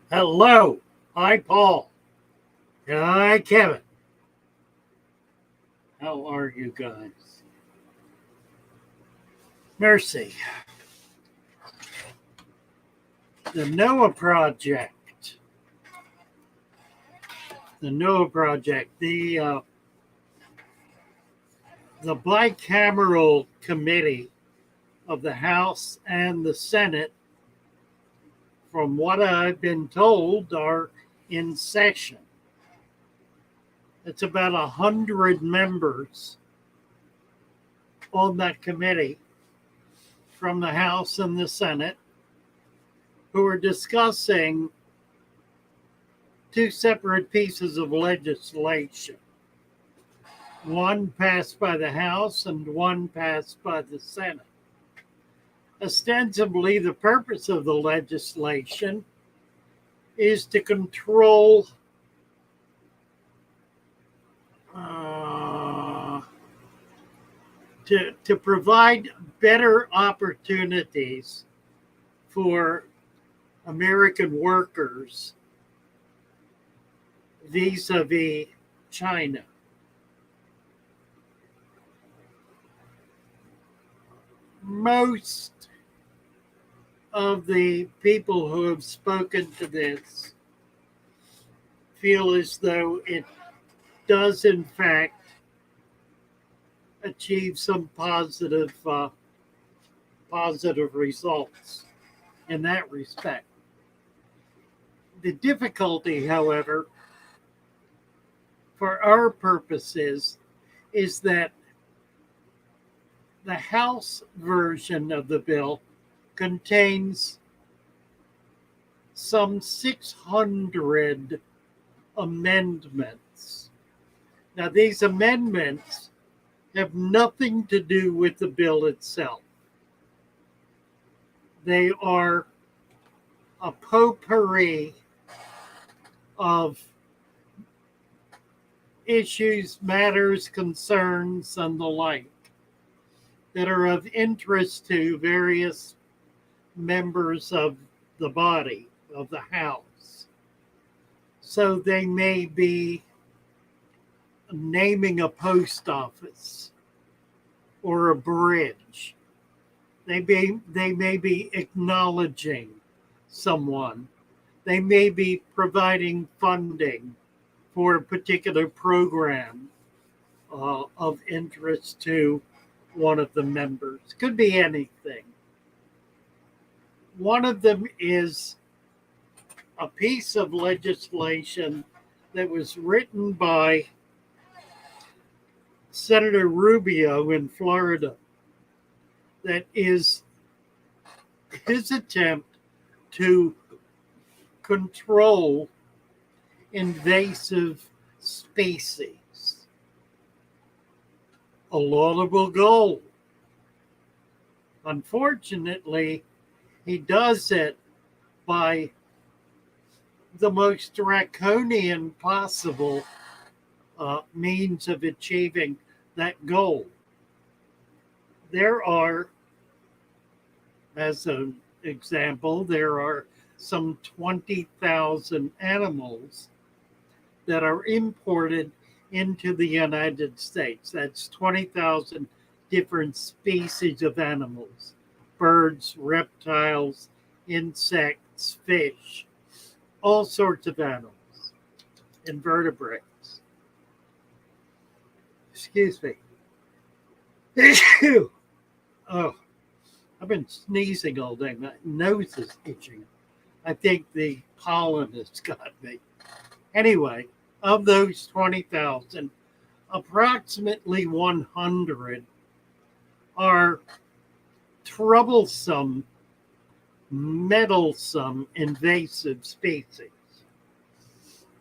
Hello, hi Paul. Hi Kevin. How are you guys? Mercy. The Noah Project. The Noah Project. The bicameral committee of the House and the Senate, from what I've been told, are in session. It's about 100 members on that committee from the House and the Senate who are discussing two separate pieces of legislation. One passed by the House and one passed by the Senate. Ostensibly, the purpose of the legislation is to control to provide better opportunities for American workers vis-a-vis China. Most of the people who have spoken to this feel as though it does in fact achieve some positive results in that respect. The difficulty, however, for our purposes, is that the House version of the bill contains some 600 amendments. Now, these amendments have nothing to do with the bill itself. They are a potpourri of issues, matters, concerns, and the like that are of interest to various members of the body, of the House. So they may be naming a post office or a bridge. They may be acknowledging someone. They may be providing funding for a particular program of interest to one of the members. Could be anything. One of them is a piece of legislation that was written by Senator Rubio in Florida that is his attempt to control invasive species. A laudable goal. Unfortunately, he does it by the most draconian possible means of achieving that goal. There are, as an example, there are some 20,000 animals that are imported into the United States. That's 20,000 different species of animals, birds, reptiles, insects, fish, all sorts of animals, invertebrates. Excuse me. Oh, I've been sneezing all day. My nose is itching. I think the pollen has got me. Anyway, of those 20,000, approximately 100 are troublesome, meddlesome, invasive species,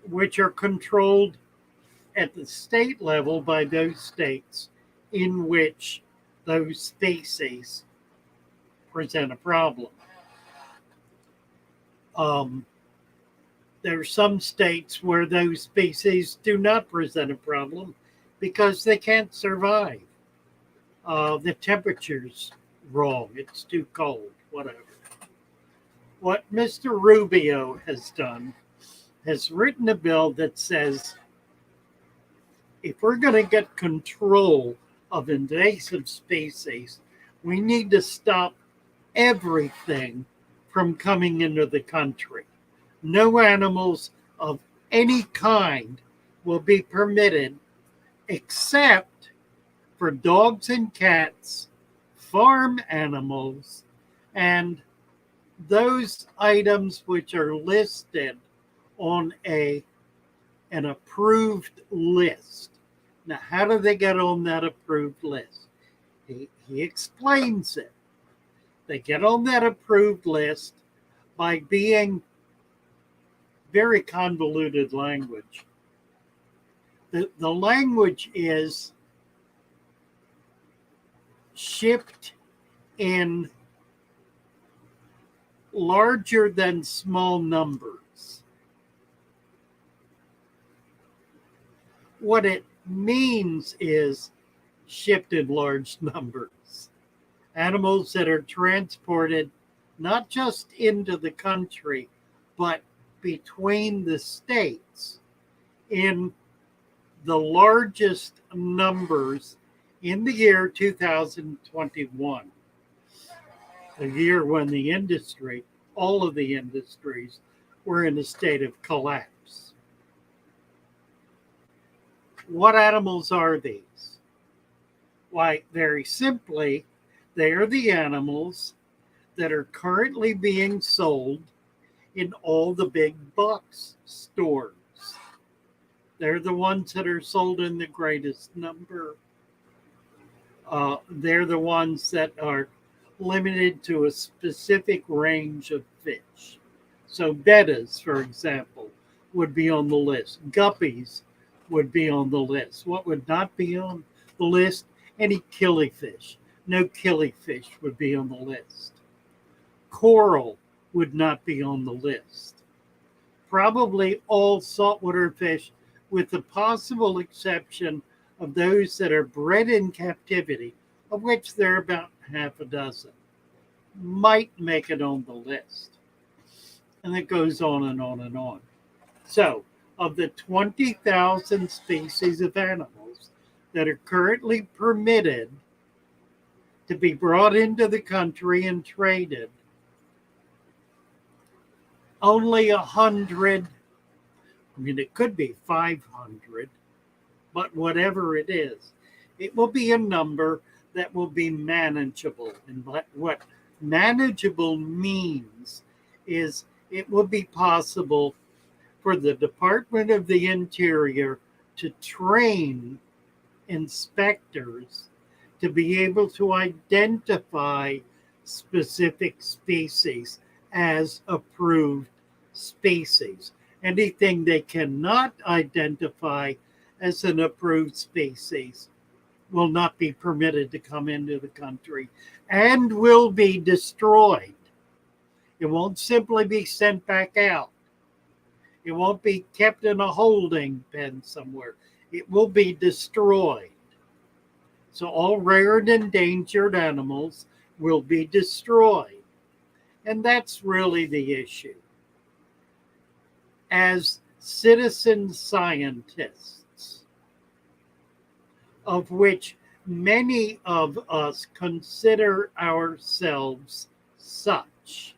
which are controlled at the state level by those states in which those species present a problem. There are some states where those species do not present a problem because they can't survive. The temperature's wrong, it's too cold, whatever. What Mr. Rubio has done has written a bill that says if we're going to get control of invasive species, we need to stop everything from coming into the country. No animals of any kind will be permitted except for dogs and cats, farm animals, and those items which are listed on an approved list. Now, how do they get on that approved list? He explains it. They get on that approved list by being very convoluted language. The language is shipped in larger than small numbers. What it means is shipped in large numbers. Animals that are transported not just into the country, but between the states in the largest numbers in the year 2021, a year when the industry, all of the industries, were in a state of collapse. What animals are these? Why, very simply, they are the animals that are currently being sold in all the big box stores. They're the ones that are sold in the greatest number. They're the ones that are limited to a specific range of fish. So bettas, for example, would be on the list. Guppies would be on the list. What would not be on the list? Any killifish. No killifish would be on the list. Coral would not be on the list. Probably all saltwater fish, with the possible exception of those that are bred in captivity, of which there are about half a dozen, might make it on the list. And it goes on and on and on. So, of the 20,000 species of animals that are currently permitted to be brought into the country and traded, only 100, it could be 500, but whatever it is, it will be a number that will be manageable. And what manageable means is it will be possible for the Department of the Interior to train inspectors to be able to identify specific species as approved species. Anything they cannot identify as an approved species will not be permitted to come into the country and will be destroyed. It won't simply be sent back out. It won't be kept in a holding pen somewhere. It will be destroyed. So all rare and endangered animals will be destroyed. And that's really the issue. As citizen scientists, of which many of us consider ourselves such,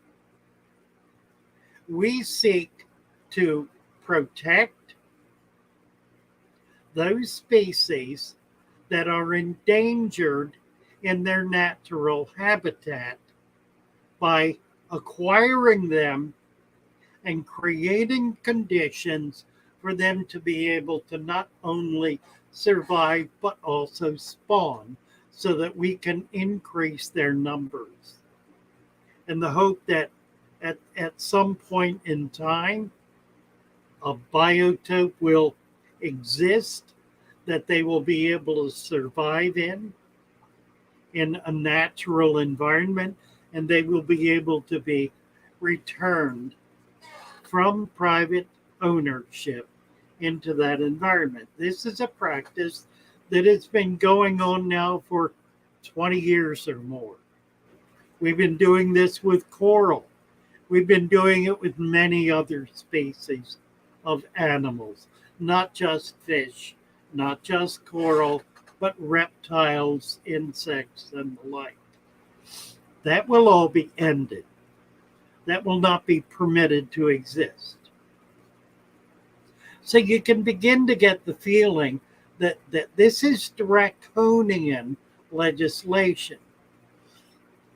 we seek to protect those species that are endangered in their natural habitat by acquiring them and creating conditions for them to be able to not only survive but also spawn, so that we can increase their numbers. And the hope that at some point in time, a biotope will exist that they will be able to survive in a natural environment, and they will be able to be returned from private ownership into that environment. This is a practice that has been going on now for 20 years or more. We've been doing this with coral. We've been doing it with many other species of animals, not just fish, not just coral, but reptiles, insects, and the like. That will all be ended. That will not be permitted to exist. So you can begin to get the feeling that this is draconian legislation.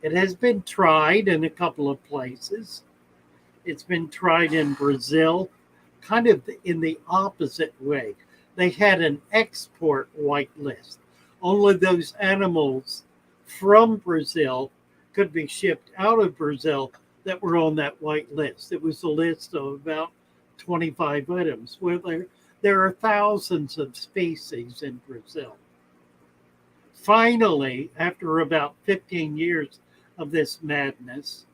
It has been tried in a couple of places. It's been tried in Brazil, kind of in the opposite way. They had an export whitelist. Only those animals from Brazil could be shipped out of Brazil that were on that white list. It was a list of about 25 items. Where there are thousands of species in Brazil. Finally, after about 15 years of this madness,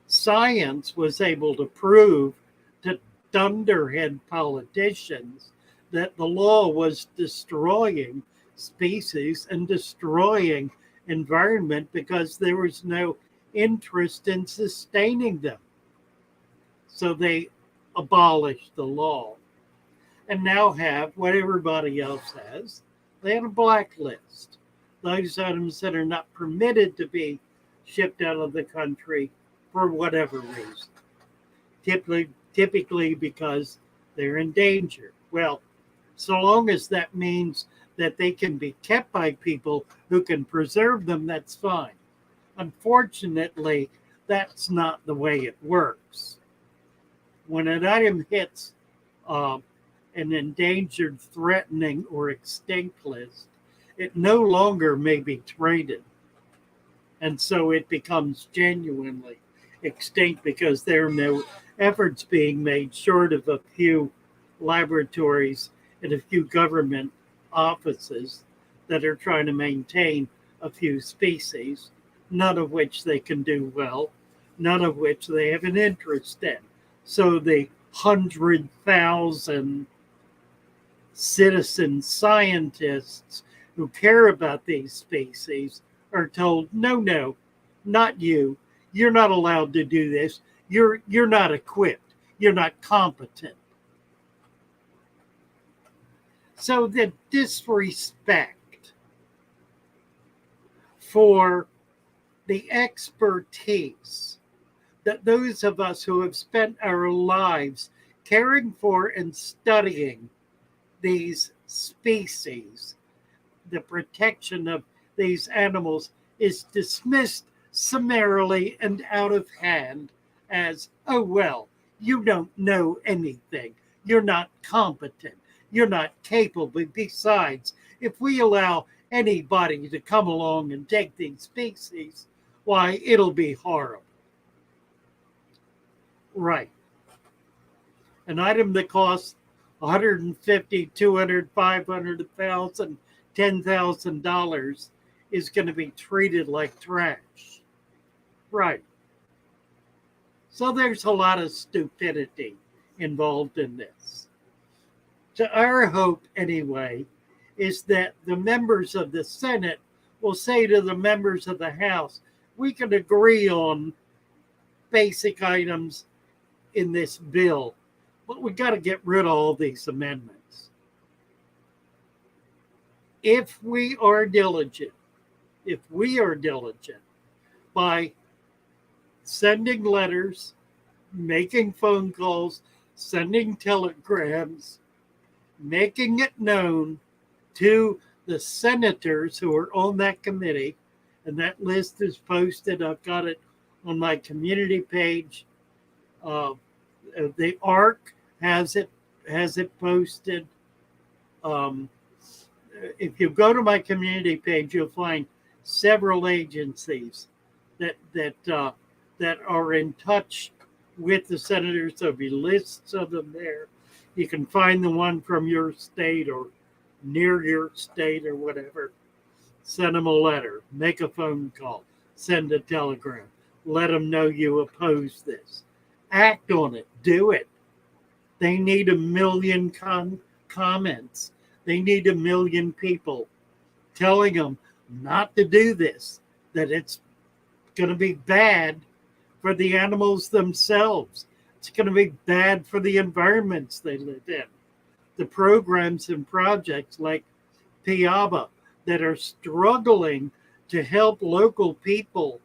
science was able to prove to dunderhead politicians that the law was destroying species and destroying environment because there was no interest in sustaining them. So they abolished the law and now have what everybody else has. They have a blacklist. Those items that are not permitted to be shipped out of the country for whatever reason. Typically because they're endangered. Well, so long as that means that they can be kept by people who can preserve them, that's fine. Unfortunately, that's not the way it works. When an item hits an endangered, threatening, or extinct list, it no longer may be traded. And so it becomes genuinely extinct because there are no efforts being made short of a few laboratories and a few government offices that are trying to maintain a few species, none of which they can do well, none of which they have an interest in. So the 100,000 citizen scientists who care about these species are told, no, not you. You're not allowed to do this. You're not equipped. You're not competent. So the disrespect for the expertise that those of us who have spent our lives caring for and studying these species, the protection of these animals, is dismissed summarily and out of hand as, oh, well, you don't know anything. You're not competent. You're not capable. Besides, if we allow anybody to come along and take these species, why, it'll be horrible. Right. An item that costs $150, $200, $500, $1,000, $10,000 is going to be treated like trash. Right. So there's a lot of stupidity involved in this. So our hope, anyway, is that the members of the Senate will say to the members of the House, we can agree on basic items in this bill, but we got to get rid of all these amendments. If we are diligent by sending letters, making phone calls, sending telegrams, making it known to the senators who are on that committee, and that list is posted. I've got it on my community page. The ARC has it posted. If you go to my community page, you'll find several agencies that are in touch with the senators. There'll be lists of them there. You can find the one from your state or near your state or whatever. Send them a letter, make a phone call, send a telegram. Let them know you oppose this. Act on it. Do it. They need 1 million comments. They need 1 million people telling them not to do this, that it's going to be bad for the animals themselves. It's going to be bad for the environments they live in. The programs and projects like Piaba that are struggling to help local people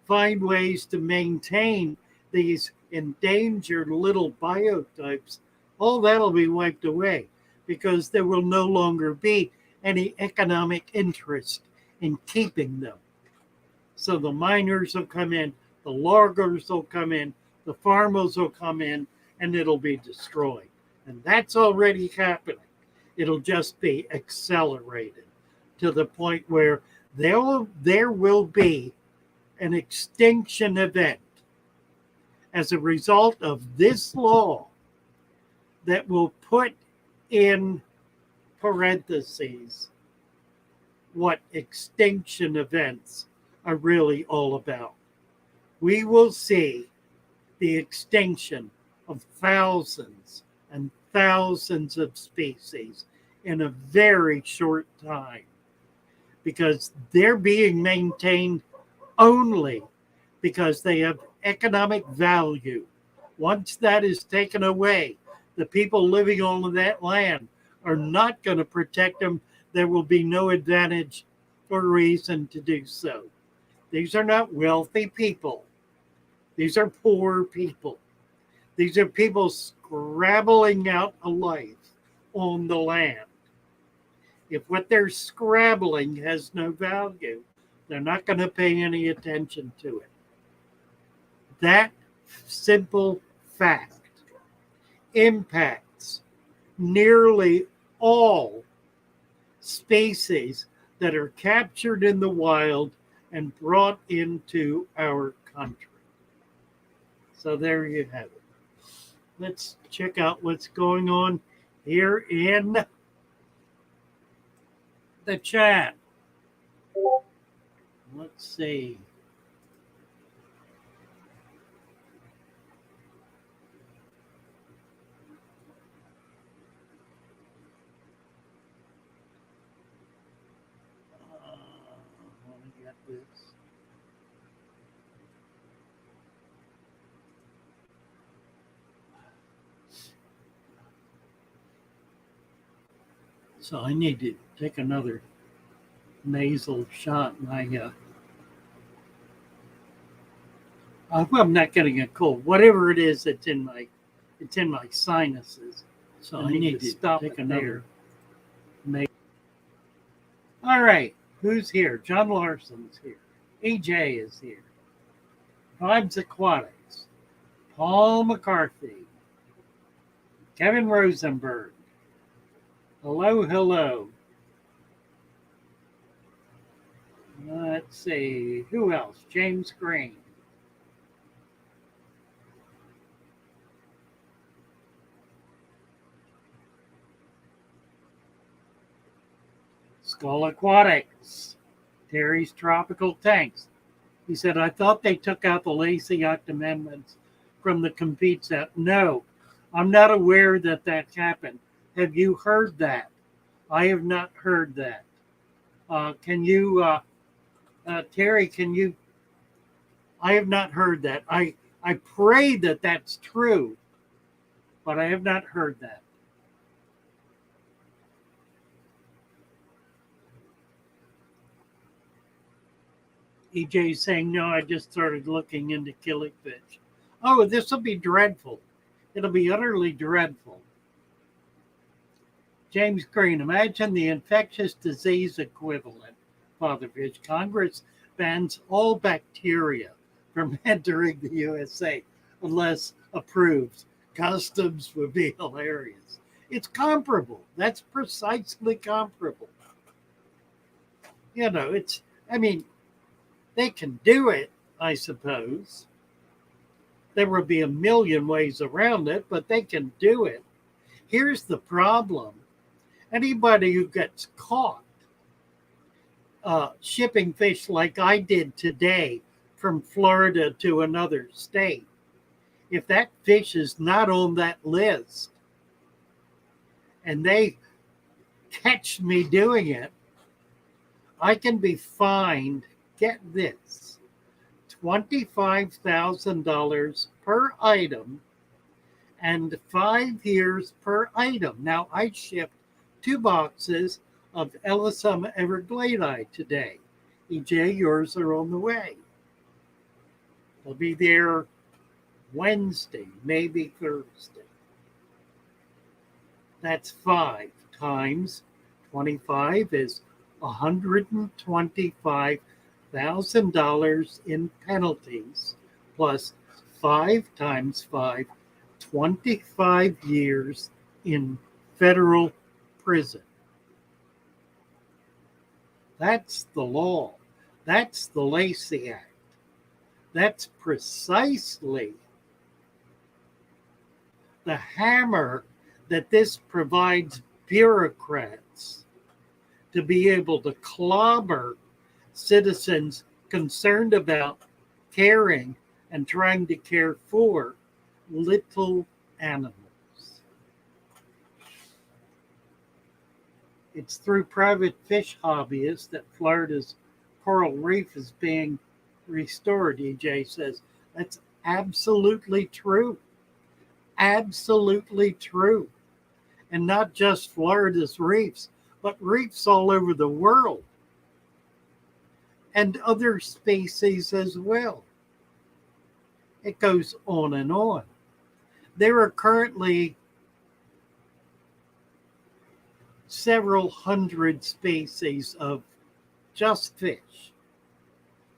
find ways to maintain these endangered little biotypes, all that'll be wiped away because there will no longer be any economic interest in keeping them. So the miners will come in, the loggers will come in, the farmers will come in, and it'll be destroyed. And that's already happening. It'll just be accelerated to the point where there will be an extinction event as a result of this law that will put in parentheses what extinction events are really all about. We will see the extinction of thousands and thousands of species in a very short time because they're being maintained only because they have economic value. Once that is taken away, the people living on that land are not going to protect them. There will be no advantage or reason to do so. These are not wealthy people. These are poor people. These are people scrabbling out a life on the land. If what they're scrabbling has no value, they're not going to pay any attention to it. That simple fact impacts nearly all species that are captured in the wild and brought into our country. So there you have it. Let's check out what's going on here in the chat. Let's see. Let me get this. So I need to take another nasal shot. I'm not getting a cold. Whatever it is that's in my sinuses. So I need to stop take another. All right, who's here? John Larson's here. EJ is here. Vibes Aquatics. Paul McCarthy. Kevin Rosenberg. Hello, hello. Let's see. Who else? James Green. Skull Aquatics. Terry's Tropical Tanks. He said, I thought they took out the Lacey Act amendments from the Compete Set. No, I'm not aware that that happened. Have you heard that? I have not heard that. Can you, Terry, can you? I have not heard that. I pray that that's true, but I have not heard that. EJ saying, no, I just started looking into killifish. Oh, this will be dreadful. It'll be utterly dreadful. James Green, imagine the infectious disease equivalent, Fatherfish. Congress bans all bacteria from entering the USA unless approved. Customs would be hilarious. It's comparable. That's precisely comparable. You know, they can do it, I suppose. There will be a million ways around it, but they can do it. Here's the problem. Anybody who gets caught shipping fish like I did today from Florida to another state, if that fish is not on that list and they catch me doing it, I can be fined, get this, $25,000 per item and 5 years per item. Now, I shipped 2 boxes of Ellisum Everglade today. EJ, yours are on the way. They'll be there Wednesday, maybe Thursday. That's 5 times 25 is $125,000 in penalties, plus 5 times 5, 25 years in federal prison. That's the law. That's the Lacey Act. That's precisely the hammer that this provides bureaucrats to be able to clobber citizens concerned about caring and trying to care for little animals. It's through private fish hobbyists that Florida's coral reef is being restored, EJ says. That's absolutely true. Absolutely true. And not just Florida's reefs, but reefs all over the world. And other species as well. It goes on and on. There are currently several hundred species of just fish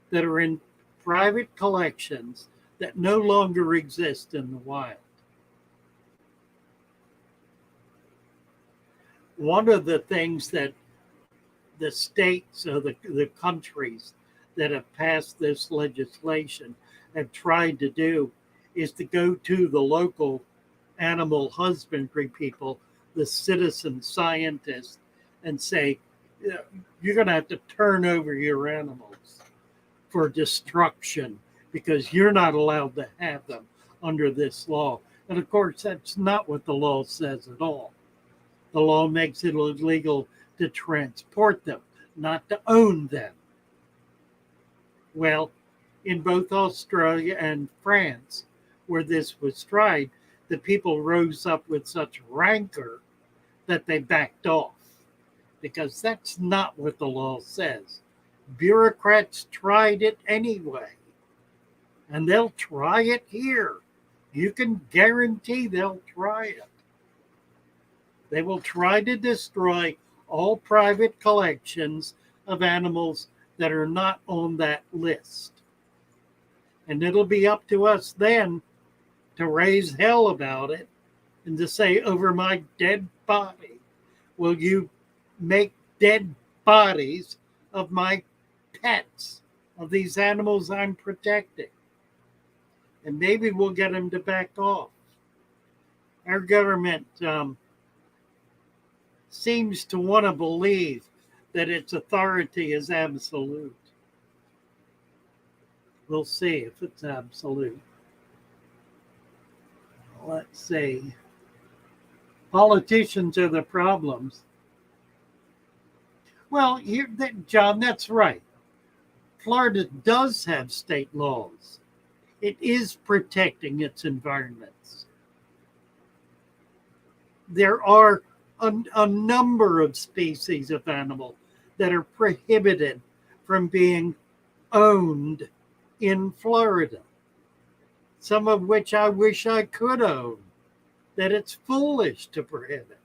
that are in private collections that no longer exist in the wild. One of the things that the states or the countries that have passed this legislation have tried to do is to go to the local animal husbandry people, the citizen scientists, and say, you're going to have to turn over your animals for destruction because you're not allowed to have them under this law. And of course, that's not what the law says at all. The law makes it illegal to transport them, not to own them. Well, in both Australia and France, where this was tried, the people rose up with such rancor that they backed off, because that's not what the law says. Bureaucrats tried it anyway, and they'll try it here. You can guarantee they'll try it. They will try to destroy all private collections of animals that are not on that list. And it'll be up to us then to raise hell about it and to say, over my dead body, will you make dead bodies of my pets, of these animals I'm protecting? And maybe we'll get them to back off. Our government seems to want to believe that its authority is absolute. We'll see if it's absolute. Let's see. Politicians are the problems. Well, John, that's right. Florida does have state laws. It is protecting its environments. There are a number of species of animal that are prohibited from being owned in Florida, some of which I wish I could own, that it's foolish to prohibit.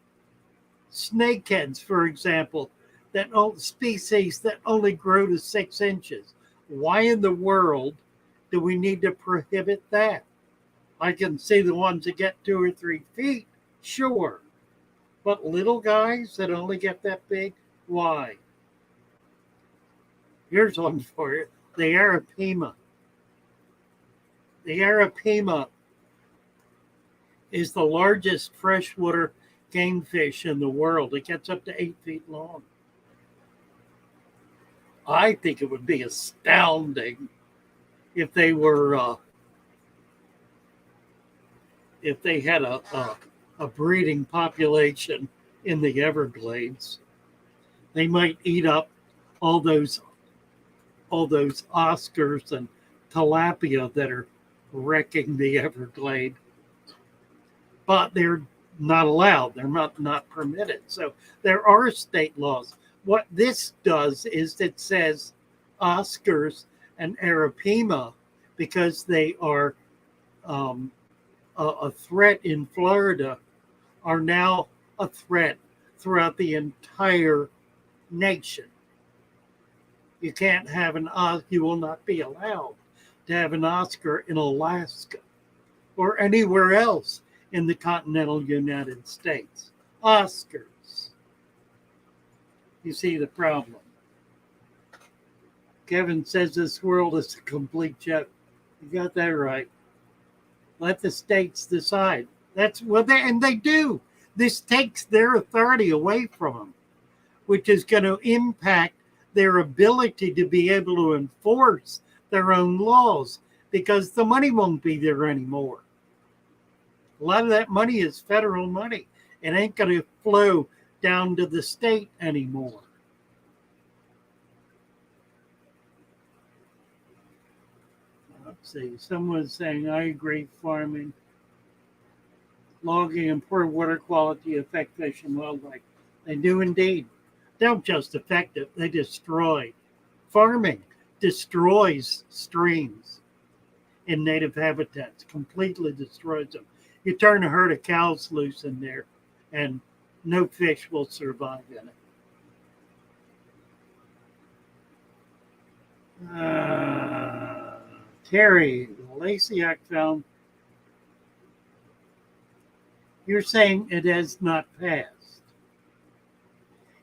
Snakeheads, for example, that species that only grow to 6 inches. Why in the world do we need to prohibit that? I can see the ones that get 2 or 3 feet, sure. But little guys that only get that big, why? Here's one for you. The Arapima. The Arapima is the largest freshwater game fish in the world. It gets up to 8 feet long. I think it would be astounding if they were, if they had a breeding population in the Everglades. They might eat up all those Oscars and tilapia that are wrecking the Everglade. But they're not allowed. They're not permitted. So there are state laws. What this does is it says Oscars and Arapima, because they are a threat in Florida, are now a threat throughout the entire nation. You can't have you will not be allowed to have an Oscar in Alaska or anywhere else in the continental United States. Oscars. You see the problem. Kevin says this world is a complete joke. You got that right. Let the states decide. That's what they do. This takes their authority away from them, which is going to impact their ability to be able to enforce their own laws, because the money won't be there anymore. A lot of that money is federal money. It ain't going to flow down to the state anymore. Let's see. Someone's saying, I agree, farming, logging, and poor water quality affect fish and wildlife. They do indeed. Don't just affect it, they destroy. Farming destroys streams in native habitats, completely destroys them. You turn a herd of cows loose in there, and no fish will survive in it. Terry, the Lacey Act found. You're saying it has not passed.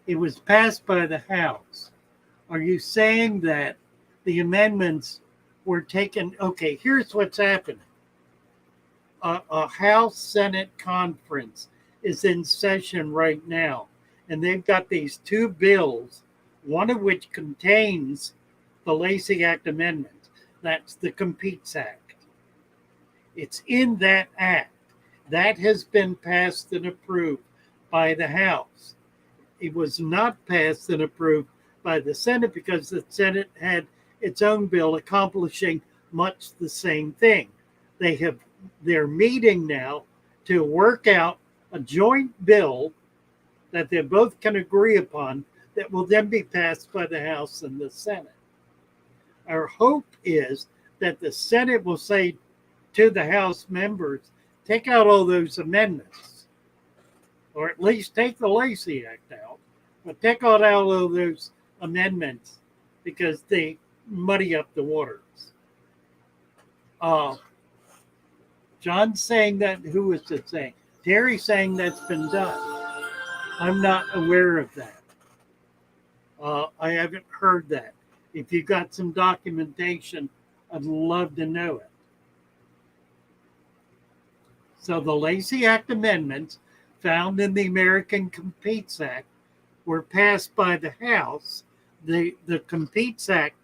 It was passed by the House. Are you saying that the amendments were taken? Okay, here's what's happening. A House Senate conference is in session right now, and they've got these two bills, one of which contains the Lacey Act amendment. That's the Competes Act. It's in that act. That has been passed and approved by the House. It was not passed and approved by the Senate because the Senate had its own bill accomplishing much the same thing. They're meeting now to work out a joint bill that they both can agree upon that will then be passed by the House and the Senate. Our hope is that the Senate will say to the House members, take out all those amendments, or at least take the Lacey Act out, but take out all of those amendments because they muddy up the waters. John's saying that, who is it saying? Terry's saying that's been done. I'm not aware of that. I haven't heard that. If you got some documentation, I'd love to know it. So the Lacey Act amendments found in the American Competes Act were passed by the House. The Competes Act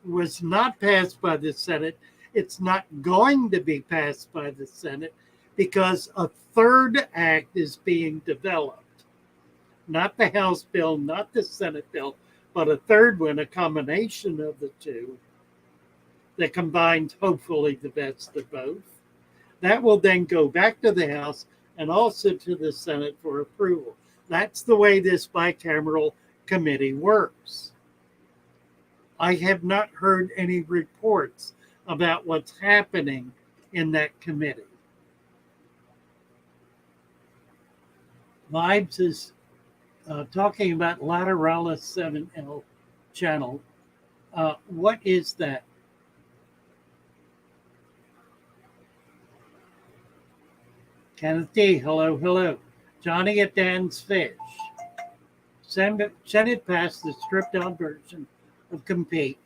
was not passed by the Senate. It's not going to be passed by the Senate because a third act is being developed. Not the House bill, not the Senate bill, but a third one, a combination of the two that combines hopefully the best of both. That will then go back to the House and also to the Senate for approval. That's the way this bicameral committee works. I have not heard any reports about what's happening in that committee. Vibes is talking about Lateralis 7L channel. What is that? Kenneth D, hello. Johnny at Dan's Fish. Senate passed the stripped down version of Compete.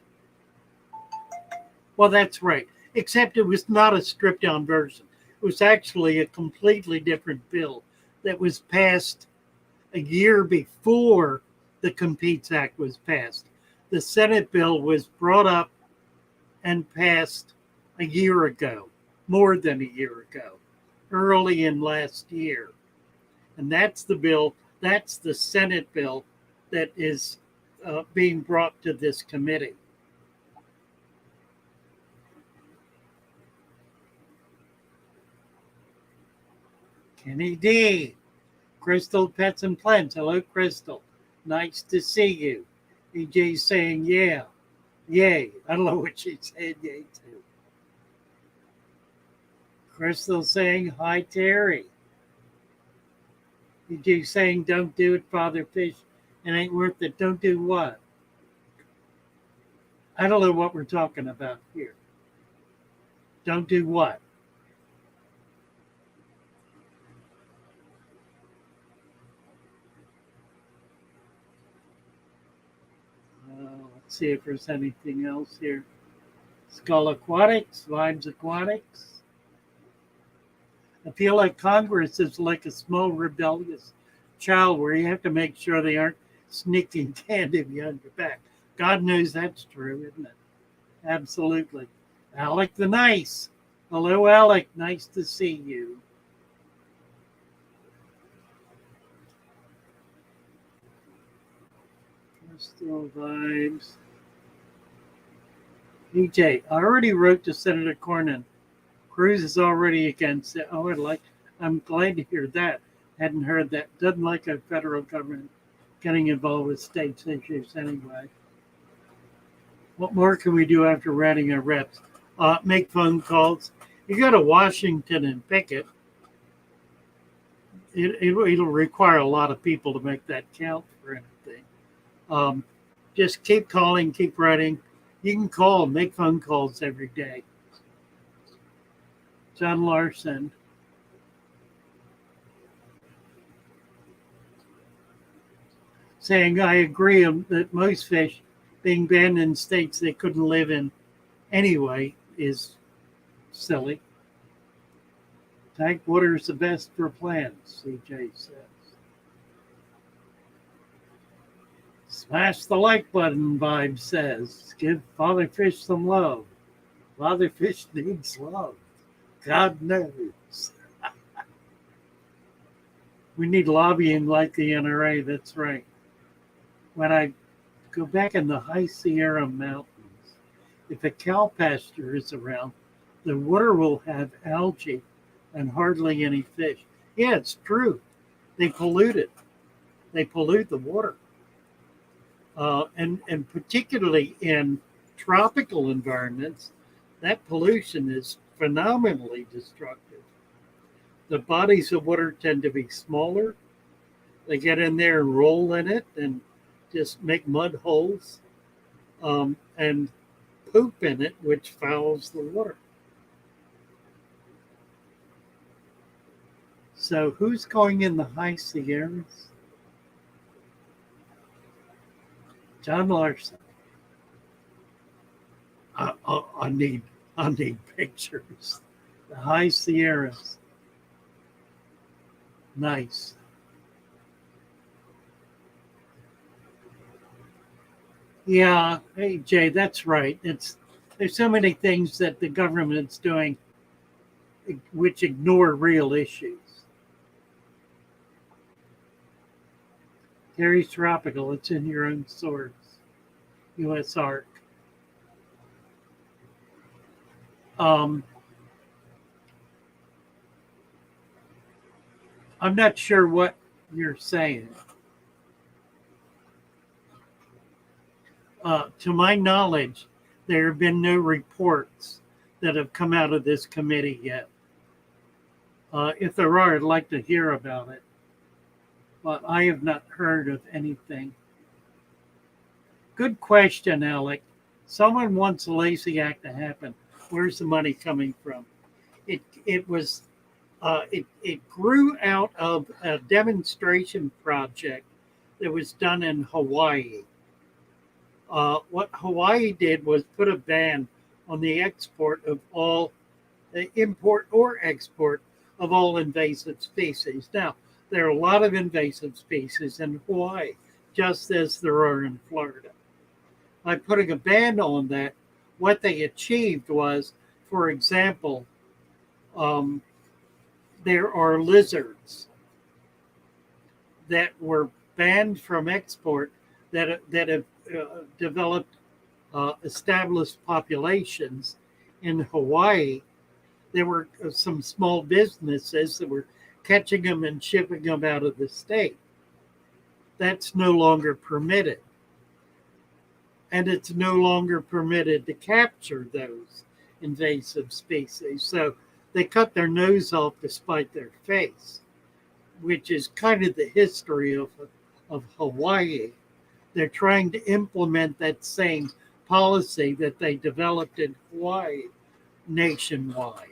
Well, that's right. Except it was not a stripped down version. It was actually a completely different bill that was passed a year before the Competes Act was passed. The Senate bill was brought up and passed a year ago, more than a year ago, early in last year. And that's the bill, that's the Senate bill that is being brought to this committee. Kenny D. Crystal Pets and Plants. Hello, Crystal. Nice to see you. EJ saying, yeah, yay. I don't know what she said yay to. Crystal saying, hi, Terry. EJ saying, don't do it, Father Fish. It ain't worth it. Don't do what? I don't know what we're talking about here. Don't do what? Let's see if there's anything else here. Skull Aquatics, Vibes Aquatics. I feel like Congress is like a small rebellious child where you have to make sure they aren't sneaking candy behind your back. God knows that's true, isn't it? Absolutely. Alec the Nice. Hello, Alec. Nice to see you. Crystal Vibes. EJ, I already wrote to Senator Cornyn. Cruz is already against it. Oh, I'm glad to hear that. Hadn't heard that. Doesn't like a federal government getting involved with states' issues anyway. What more can we do after writing our reps? Make phone calls. You go to Washington and pick it. It'll require a lot of people to make that count for anything. Just keep calling, keep writing. You can call, make phone calls every day. John Larson. Saying, I agree that most fish being banned in states they couldn't live in anyway is silly. Tank water is the best for plants, CJ says. Smash the like button, Vibe says. Give Father Fish some love. Father Fish needs love. God knows. We need lobbying like the NRA, that's right. When I go back in the high Sierra Mountains, if a cow pasture is around, the water will have algae and hardly any fish. Yeah, it's true. They pollute it. They pollute the water. And particularly in tropical environments, that pollution is phenomenally destructive. The bodies of water tend to be smaller. They get in there and roll in it and just make mud holes and poop in it, which fouls the water. So who's going in the high Sierras? John Larson. I need pictures. The high Sierras. Nice. Yeah, hey Jay, that's right. There's so many things that the government's doing which ignore real issues. Gary's Tropical, it's in your own source. US Arc. I'm not sure what you're saying. To my knowledge, there have been no reports that have come out of this committee yet. If there are, I'd like to hear about it. But I have not heard of anything. Good question, Alec. Someone wants the Lacey Act to happen. Where's the money coming from? It grew out of a demonstration project that was done in Hawaii. What Hawaii did was put a ban on the export of all, the import or export of all invasive species. Now, there are a lot of invasive species in Hawaii, just as there are in Florida. By putting a ban on that, what they achieved was, for example, there are lizards that were banned from export that have developed established populations in Hawaii, there were some small businesses that were catching them and shipping them out of the state. That's no longer permitted. And it's no longer permitted to capture those invasive species. So they cut their nose off to spite their face, which is kind of the history of Hawaii. They're trying to implement that same policy that they developed in Hawaii nationwide.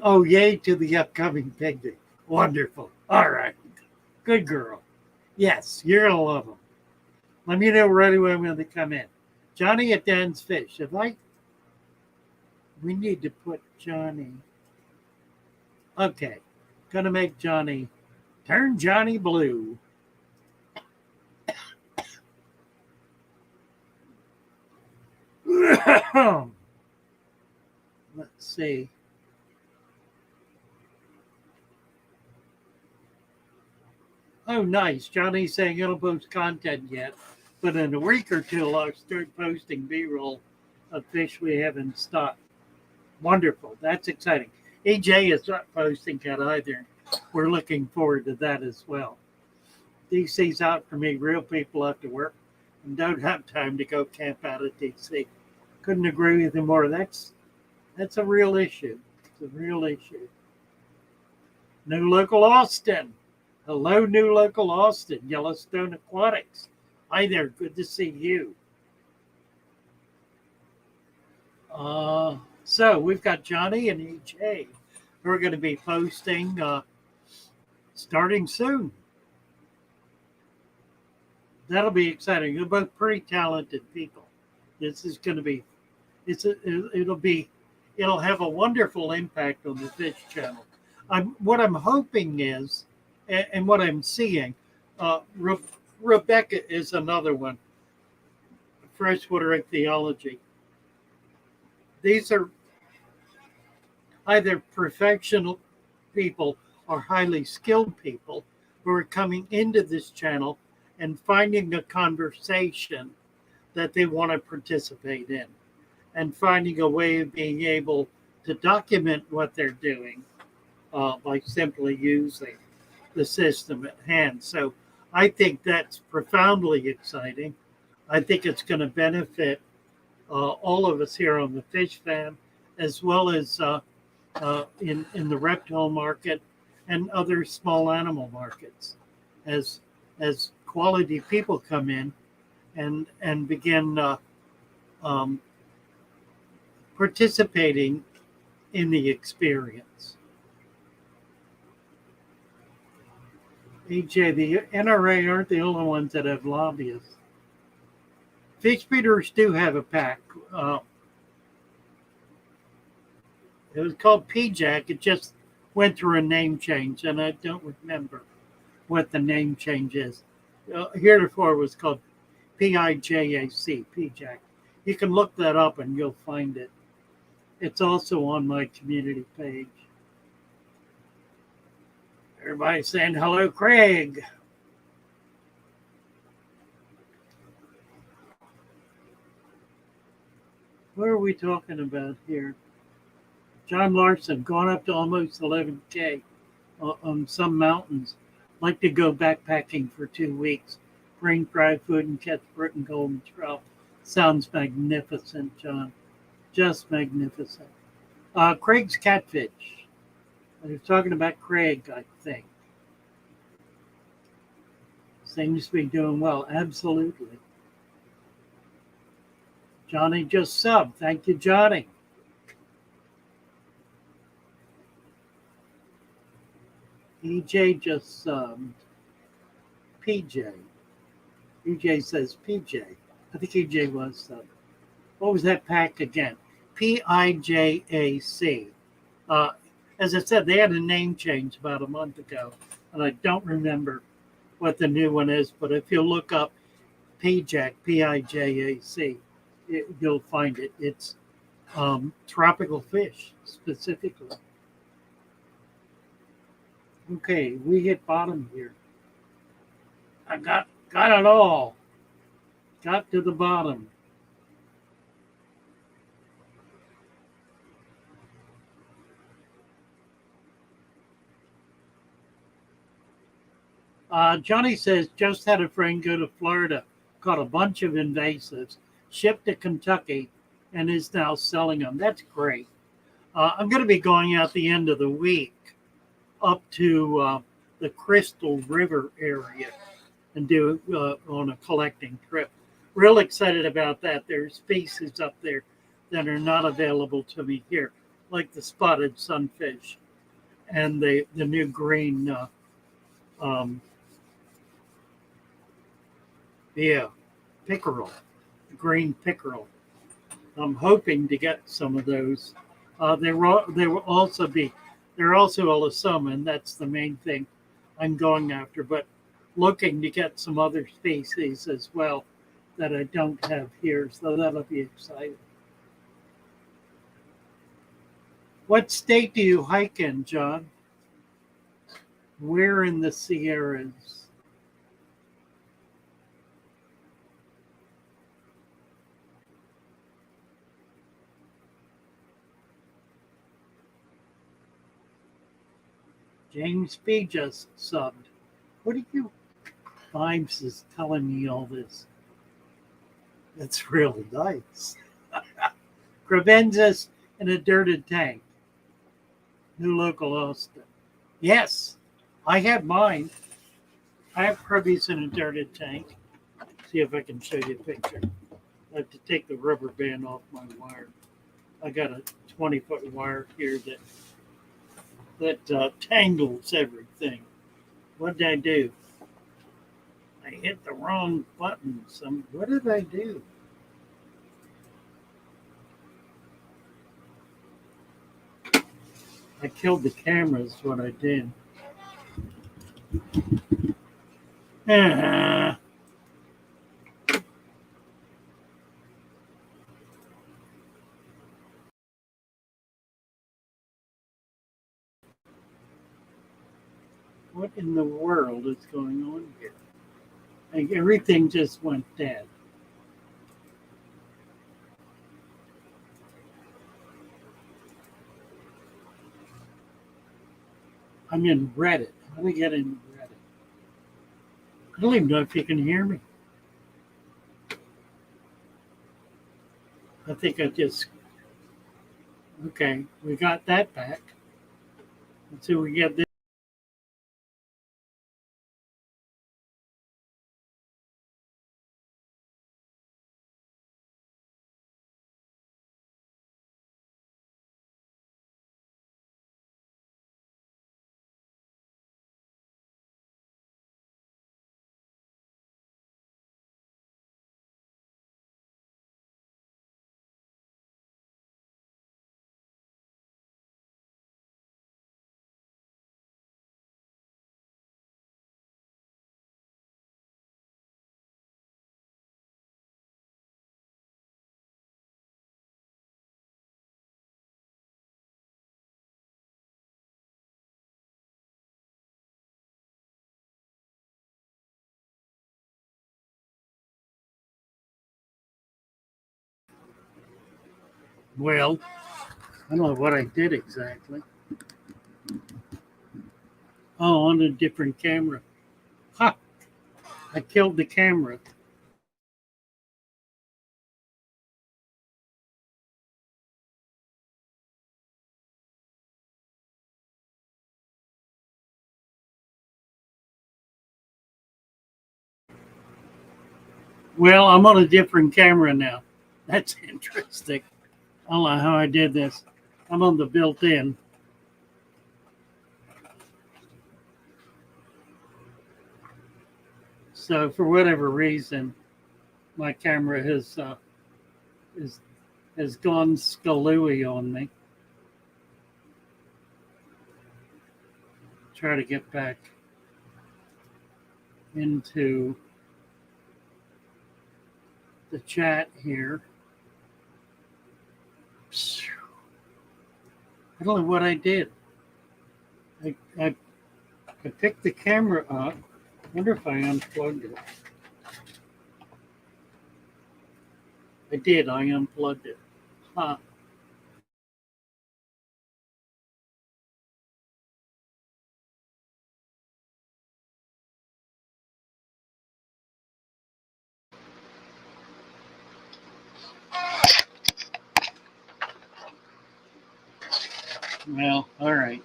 Oh, yay to the upcoming picnic. Wonderful. All right. Good girl. Yes, you're going to love them. Let me know right away when they come in. Johnny at Dan's Fish. We need to put Johnny. Okay. Going to make Johnny. Turn Johnny blue. Let's see. Oh, nice. Johnny's saying he don't post content yet, but in a week or two, I'll start posting B-roll of fish we have in stock. Wonderful. That's exciting. EJ is not posting yet either. We're looking forward to that as well. DC's out for me. Real people have to work and don't have time to go camp out at DC. Couldn't agree with you more. That's a real issue. It's a real issue. New local Austin. Hello, new local Austin, Yellowstone Aquatics. Hi there, good to see you. So we've got Johnny and EJ who are going to be posting starting soon. That'll be exciting. They're both pretty talented people. This is going to be, it'll have a wonderful impact on the Fish Channel. What I'm hoping is, and what I'm seeing, Rebecca is another one. Freshwater ichthyology. These are either professional people or highly skilled people who are coming into this channel and finding a conversation that they want to participate in and finding a way of being able to document what they're doing by simply using the system at hand. So I think that's profoundly exciting. I think it's going to benefit all of us here on the Fish Fam, as well as in the reptile market and other small animal markets, as quality people come in and begin participating in the experience. EJ, the NRA aren't the only ones that have lobbyists. Fish breeders do have a pack. It was called PJAC. It just went through a name change, and I don't remember what the name change is. Heretofore it was called PIJAC, PJAC. You can look that up and you'll find it. It's also on my community page. Everybody's saying hello, Craig. What are we talking about here? John Larson, gone up to almost 11K on some mountains. Like to go backpacking for 2 weeks. Bring dry food and catch Britain golden trout. Sounds magnificent, John. Just magnificent. Craig's catfish. I was talking about Craig, I think. Seems to be doing well. Absolutely. Johnny just subbed. Thank you, Johnny. EJ just subbed. PJ. EJ says PJ. I think EJ was subbed. What was that pack again? PIJAC. As I said, they had a name change about a month ago, and I don't remember what the new one is, but if you look up PJAC, PIJAC, you'll find it. It's tropical fish, specifically. Okay, we hit bottom here. I got it all. Got to the bottom. Johnny says, just had a friend go to Florida, caught a bunch of invasives, shipped to Kentucky, and is now selling them. That's great. I'm going to be going out the end of the week up to the Crystal River area and do on a collecting trip. Real excited about that. There's species up there that are not available to me here, like the spotted sunfish and the new green, pickerel, green pickerel. I'm hoping to get some of those. There will also be, there are also Olisoma, and that's the main thing I'm going after, but looking to get some other species as well that I don't have here, so that'll be exciting. What state do you hike in, John? Where in the Sierras? James B just subbed. What are you? Vimes is telling me all this. That's really nice. Cravenzas in a dirted tank. New local Austin. Yes, I had mine. I have Crevies in a dirted tank. See if I can show you a picture. I have to take the rubber band off my wire. I got a 20-foot wire here that tangles everything. What did I do? I hit the wrong button. What did I do? I killed the camera is what I did. What in the world is going on here? Like everything just went dead. I'm in Reddit. How do I get in Reddit? I don't even know if you can hear me. I think I just. Okay, we got that back. Let's see if we get this. Well, I don't know what I did exactly. Oh, on a different camera. Ha! I killed the camera. Well, I'm on a different camera now. That's interesting. I don't know how I did this. I'm on the built-in. So for whatever reason, my camera has gone skalooey on me. Try to get back into the chat here. I don't know what I did. I picked the camera up Wonder if I unplugged it. I did. I unplugged it. Huh. Well, all right.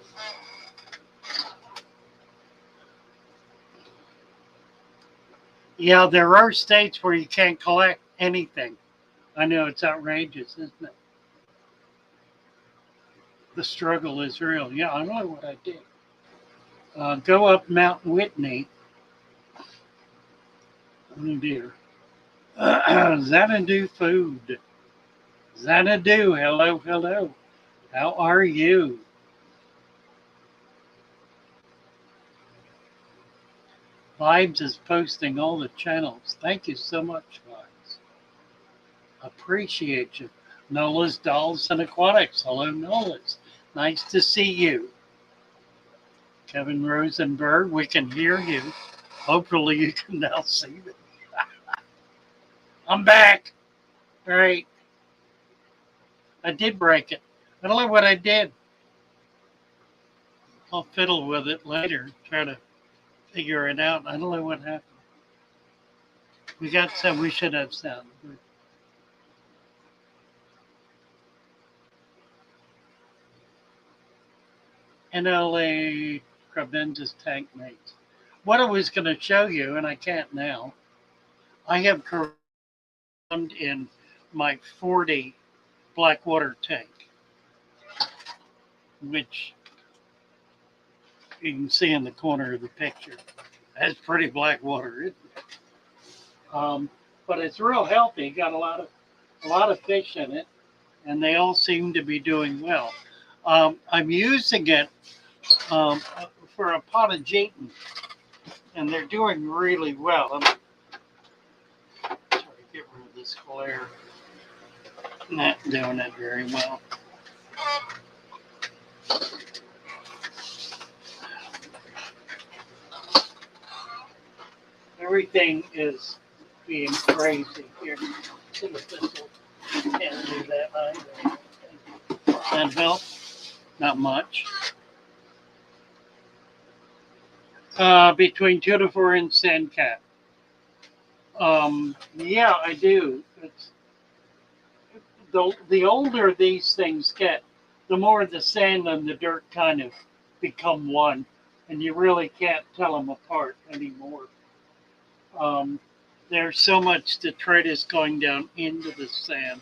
Yeah, there are states where you can't collect anything. I know it's outrageous, isn't it? The struggle is real. Yeah, I know what I did. Go up Mount Whitney. Oh dear. Xanadu food. Xanadu, hello, hello. How are you? Vibes is posting all the channels. Thank you so much, Vibes. Appreciate you. Nola's Dolls and Aquatics. Hello, Nola's. Nice to see you. Kevin Rosenberg, we can hear you. Hopefully you can now see me. I'm back. All right. I did break it. I don't know what I did. I'll fiddle with it later, try to figure it out. I don't know what happened. We got some, we should have sound. NLA Creventus tank mates. What I was going to show you, and I can't now, I have corralled in my 40 Blackwater tank, which you can see in the corner of the picture. That's pretty black water, isn't it? But it's real healthy. Got a lot of fish in it, and they all seem to be doing well. I'm using it for a pot of Jayton, and they're doing really well. I'm trying to get rid of this glare. Not doing it very well. Everything is being crazy here. Can't do that either. That help? Not much. Between 2 to 4 inch sand cat. Yeah, I do. It's the older these things get, the more the sand and the dirt kind of become one, and you really can't tell them apart anymore. Um, there's so much detritus going down into the sand,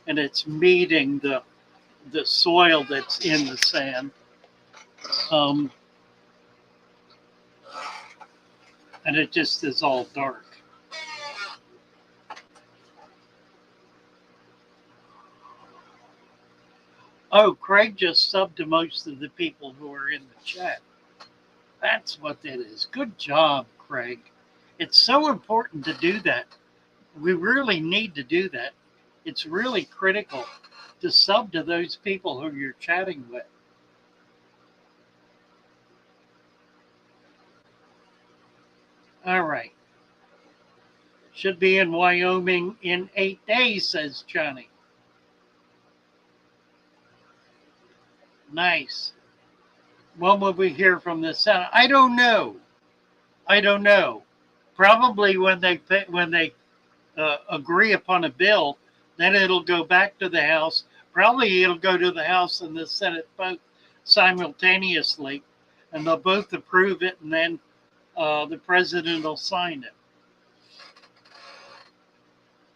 and it's meeting the soil that's in the sand. Um, and it just is all dark. Oh, Craig just subbed to most of the people who are in the chat. That's what that is. Good job, Craig. It's so important to do that. We really need to do that. It's really critical to sub to those people who you're chatting with. All right. Should be in Wyoming in 8 days, says Johnny. Nice. When will we hear from the Senate? I don't know. I don't know. Probably when they agree upon a bill, then it'll go back to the House. Probably it'll go to the House and the Senate both simultaneously, and they'll both approve it, and then the president will sign it.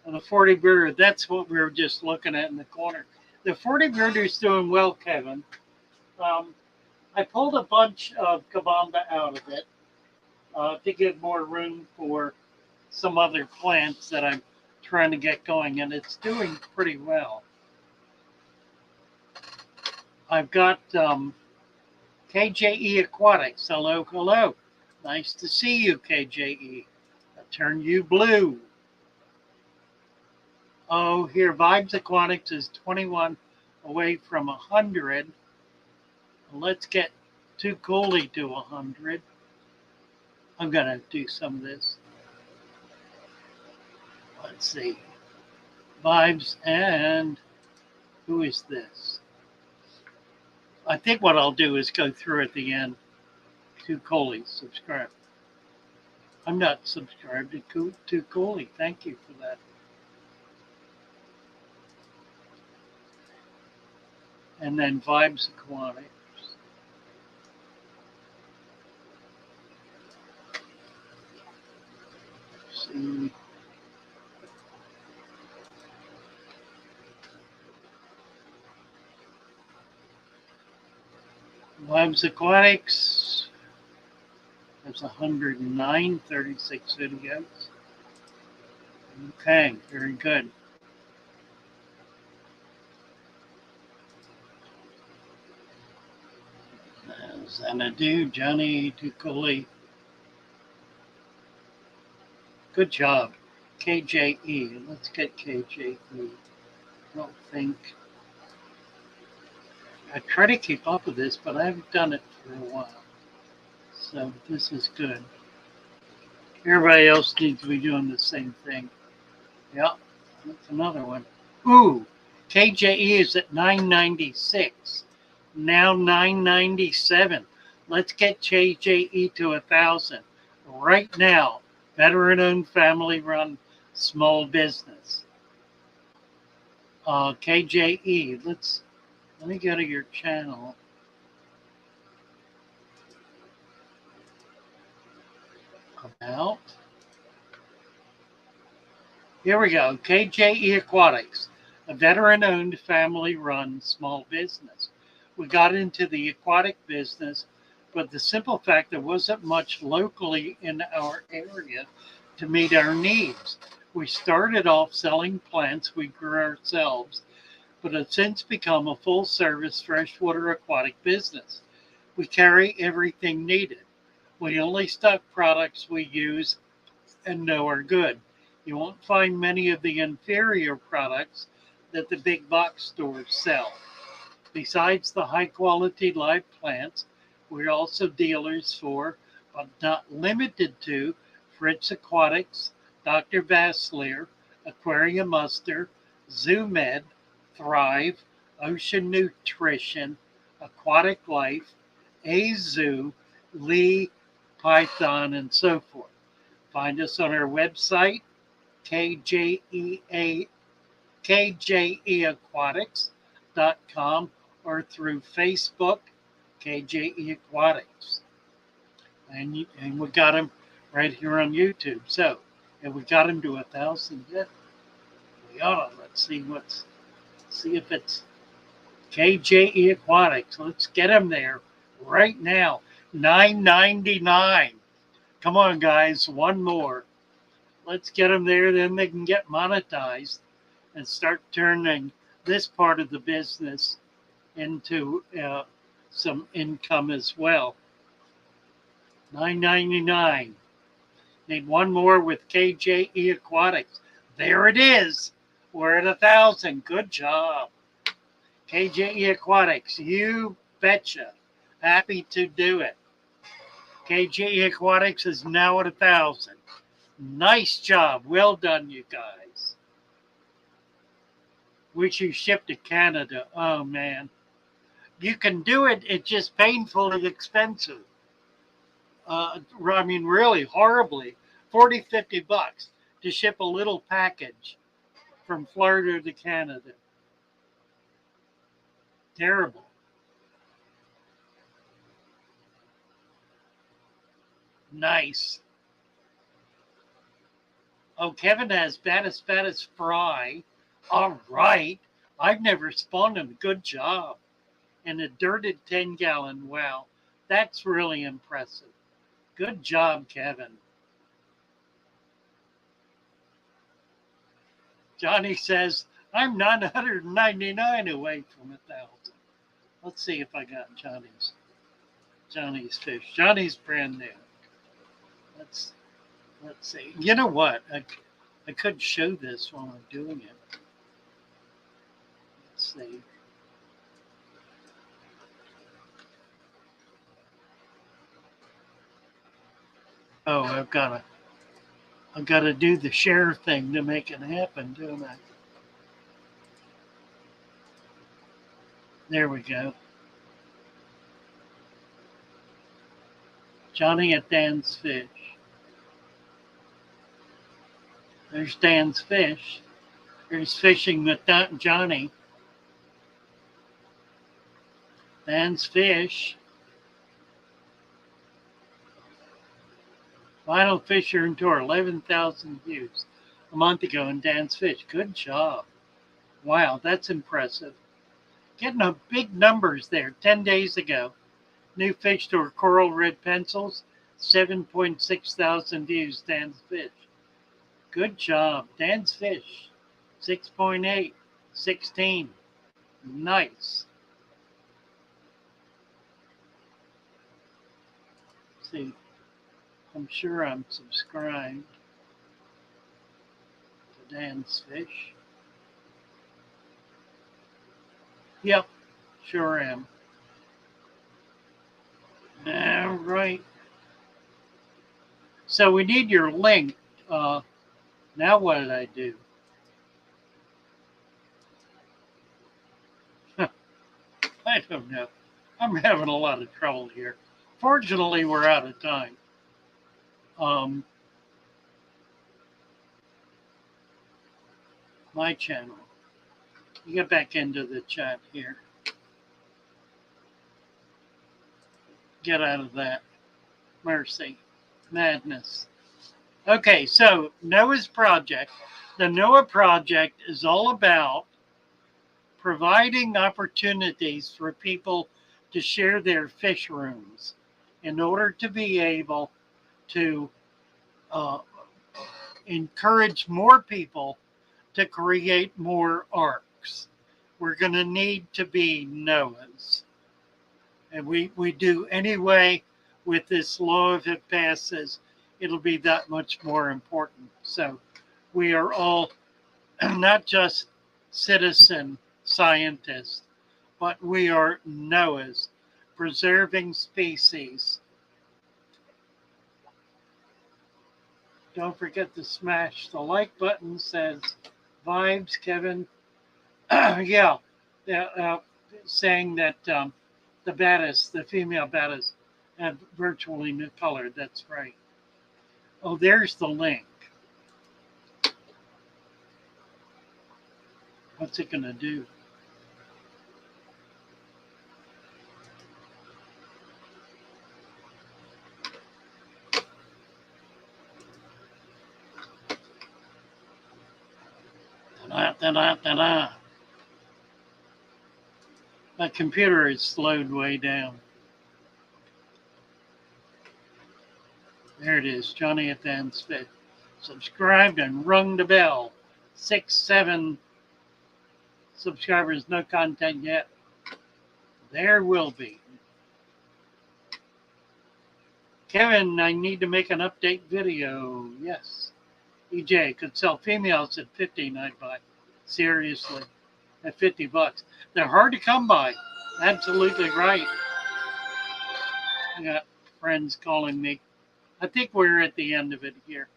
And the 40 birder, that's what we were just looking at in the corner. The 40 birder's doing well, Kevin. I pulled a bunch of Kabamba out of it to give more room for some other plants that I'm trying to get going, and it's doing pretty well. I've got KJE Aquatics. Hello, hello. Nice to see you, KJE. I turn you blue. Oh, here, Vibes Aquatics is 21 away from 100. Let's get Too Cooley to 100. I'm going to do some of this. Let's see. Vibes and who is this? I think what I'll do is go through at the end. To Coley, subscribe. I'm not subscribed to Coley. Thank you for that. And then Vibes Aquatics. See. Vibes Aquatics. That's 109, 36 videos. Okay, very good. Xanadu, Johnny Ducoli. Good job. KJE. Let's get KJE. I don't think. I try to keep up with this, but I haven't done it for a while. So this is good. Everybody else needs to be doing the same thing. Yep, that's another one. Ooh, KJE is at 996. Now 997. Let's get KJE to 1,000 right now. Veteran-owned, family-run, small business. KJE. Let me go to your channel. About. Here we go. KJE Aquatics, a veteran-owned, family-run small business. We got into the aquatic business, but the simple fact there wasn't much locally in our area to meet our needs. We started off selling plants we grew ourselves, but have since become a full-service freshwater aquatic business. We carry everything needed. We only stock products we use and know are good. You won't find many of the inferior products that the big box stores sell. Besides the high-quality live plants, we're also dealers for, but not limited to, Fritz Aquatics, Dr. Vassleer, Aquarium Muster, ZooMed, Thrive, Ocean Nutrition, Aquatic Life, Azoo, Lee, Python, and so forth. Find us on our website, kjeaquatics.com, or through Facebook, KJE Aquatics. And we got them right here on YouTube. So, have we got them to 1,000 yet? We ought to. Let's see if it's KJE Aquatics. Let's get them there right now. $9.99. Come on, guys. One more. Let's get them there. Then they can get monetized and start turning this part of the business into some income as well. $9.99. Need one more with KJE Aquatics. There it is. We're at 1,000. Good job. KJE Aquatics. You betcha. Happy to do it. KJE Aquatics is now at 1,000. Nice job. Well done, you guys. Wish you shipped to Canada. Oh, man. You can do it. It's just painfully expensive. I mean, really horribly. $40, $50 to ship a little package from Florida to Canada. Terrible. Nice. Oh, Kevin has baddest fry. All right. I've never spawned him. Good job. And a dirted 10-gallon. Wow. That's really impressive. Good job, Kevin. Johnny says, I'm 999 away from 1,000. Let's see if I got Johnny's fish. Johnny's brand new. Let's see. You know what? I could show this while I'm doing it. Let's see. Oh, I've got to do the share thing to make it happen, don't I? There we go. Johnny at Dan's Fish. There's Dan's Fish. There's Fishing with Johnny. Dan's Fish. Final Fisher and Tour, 11,000 views a month ago in Dan's Fish. Good job. Wow, that's impressive. Getting up big numbers there 10 days ago. New fish tour, Coral Red Pencils, 7.6 thousand views, Dan's Fish. Good job. Dan's Fish, 6.8, 16. Nice. Let's see. I'm sure I'm subscribed to Dan's Fish. Yep, sure am. All right. So we need your link. Now what did I do? I don't know. I'm having a lot of trouble here. Fortunately, we're out of time. My channel. You get back into the chat here. Get out of that. Mercy. Madness. Okay, so Noah's Project. The Noah Project is all about providing opportunities for people to share their fish rooms in order to be able to encourage more people to create more arcs. We're going to need to be Noahs. And we do anyway with this law. If it passes, it'll be that much more important. So we are all not just citizen scientists, but we are Noahs, preserving species. Don't forget to smash the like button, says Vibes, Kevin. Yeah, saying that the Battis, the female Battis, have virtually no color. That's right. Oh, there's the link. What's it going to do? Ta-da. My computer is slowed way down. There it is, Johnny at Dan's Fish. Subscribed and rung the bell. 6-7 subscribers, no content yet. There will be. Kevin, I need to make an update video. Yes. EJ could sell females at 50, I'd buy. Seriously. At $50. They're hard to come by. Absolutely right. I got friends calling me. I think we're at the end of it here.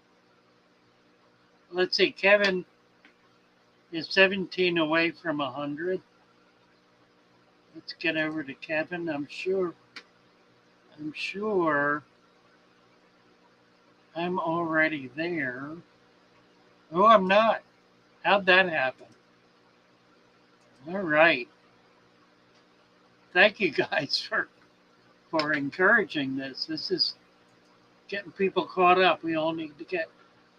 Let's see. Kevin is 17 away from 100. Let's get over to Kevin. I'm sure I'm already there. Oh, I'm not. How'd that happen? All right. Thank you guys for encouraging this. This is getting people caught up. We all need to get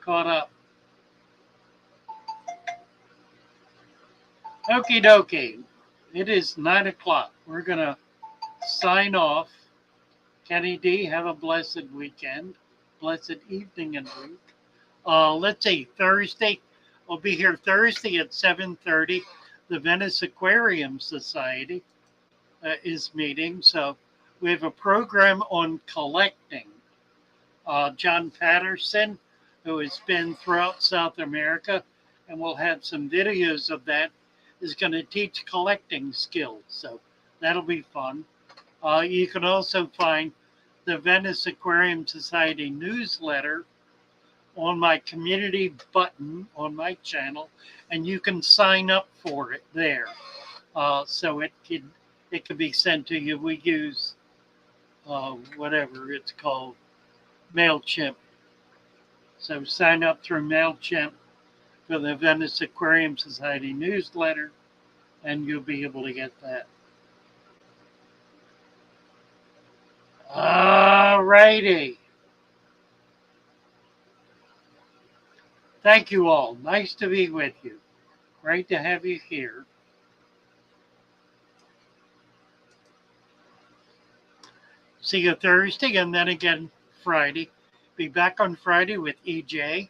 caught up. Okie dokie. It is 9 o'clock. We're going to sign off. Kenny D, have a blessed weekend. Blessed evening and week. Let's see. Thursday. We'll be here Thursday at 7:30. The Venice Aquarium Society is meeting. So we have a program on collecting. John Patterson, who has been throughout South America, and we'll have some videos of that, is going to teach collecting skills. So that'll be fun. You can also find the Venice Aquarium Society newsletter on my community button on my channel, and you can sign up for it there. So it could be sent to you. We use whatever it's called, MailChimp. So sign up through MailChimp for the Venice Aquarium Society newsletter, and you'll be able to get that. All righty. Thank you all. Nice to be with you. Great to have you here. See you Thursday and then again Friday. Be back on Friday with EJ,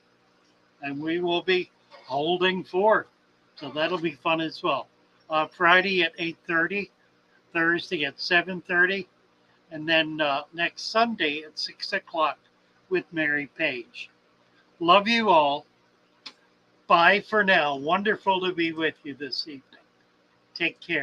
and we will be holding forth. So that'll be fun as well. Friday at 8:30, Thursday at 7:30, and then next Sunday at 6 o'clock with Mary Paige. Love you all. Bye for now. Wonderful to be with you this evening. Take care.